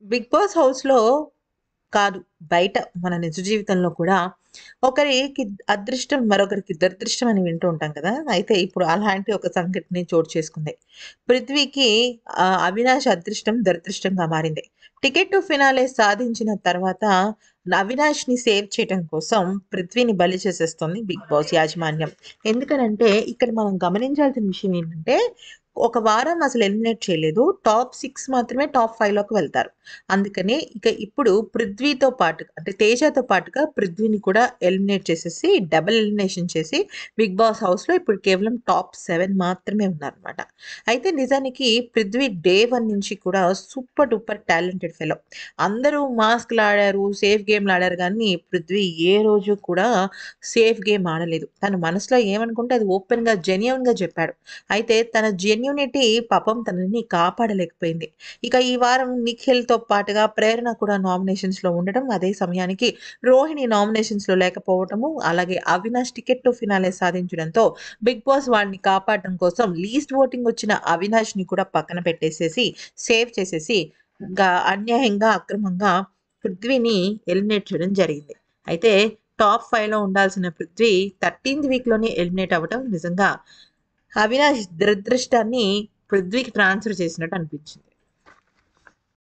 Big boss హౌస్‌లో కాదు. బయట మన నిజ జీవితంలో కూడా ఒకరికి అదృష్టం మరొకరికి దురదృష్టం అని వింటూ ఉంటాం కదా! అయితే ఇప్పుడు అలాంటి ఒక సంఘటన చోటు చేసుకుంది. పృథ్వీకి అవినాష్ అదృష్టం దురదృష్టంగా మారింది. టికెట్ టు ఫినాలే సాధించిన తర్వాత అవినాష్‌ని సేవ్ చేయటం కోసం పృథ్వీని బలి చేసేస్తుంది బిగ్ బాస్ యాజమాన్యం. ఎందుకనంటే ఇక్కడ మనం గమనించాల్సిన విషయం ఏంటంటే ఒక వారం అసలు ఎలిమినేట్ చేయలేదు. టాప్ 6 మాత్రమే టాప్ 5లోకి వెళ్తారు. అందుకని ఇక ఇప్పుడు పృథ్వీతో పాటు అంటే తేజతో పాటుగా పృథ్వీని కూడా ఎలిమినేట్ చేసేసి డబుల్ ఎలిమినేషన్ చేసి బిగ్ బాస్ హౌస్‌లో ఇప్పుడు కేవలం టాప్ 7 మాత్రమే ఉన్నారనమాట. అయితే నిజానికి పృథ్వీ డే 1 నుంచి కూడా సూపర్ డూపర్ టాలెంటెడ్ ఫెలో. అందరూ మాస్క్‌లాడారు, సేఫ్ గేమ్‌లాడారు గానీ పృథ్వీ ఏ రోజు కూడా సేఫ్ గేమ్ ఆడలేదు. తను మనసులో ఏమనుకుంటే అది ఓపెన్‌గా జెన్యూన్‌గా చెప్పాడు. అయితే తన జెన్యూనిటీ పాపం తనని కాపాడలేకపోయింది. ఇక ఈ వారం నిఖిల్‌తో పాటుగా ప్రేరణ కూడా నామినేషన్స్‌లో ఉండడం, అదే సమయానికి రోహిణి నామినేషన్స్‌లో లేకపోవటము, అలాగే అవినాష్ టికెట్ టు ఫినాలే సాధించడంతో బిగ్ బాస్ వాడిని కాపాడడం కోసం లీస్ట్ ఓటింగ్ వచ్చిన అవినాష్‌ని కూడా పక్కన పెట్టేసేసి, సేవ్ చేసేసి అన్యాయంగా, అక్రమంగా పృథ్వీని ఎలిమినేట్ చేయడం జరిగింది. అయితే టాప్ 5లో ఉండాల్సిన పృథ్వీ 13థ్ వీక్‌లోనే ఎలిమినేట్ అవ్వటం నిజంగా అవినాష్ దురదృష్టాన్ని పృథ్వీకి ట్రాన్స్‌ఫర్ చేసినట్టు అనిపించింది.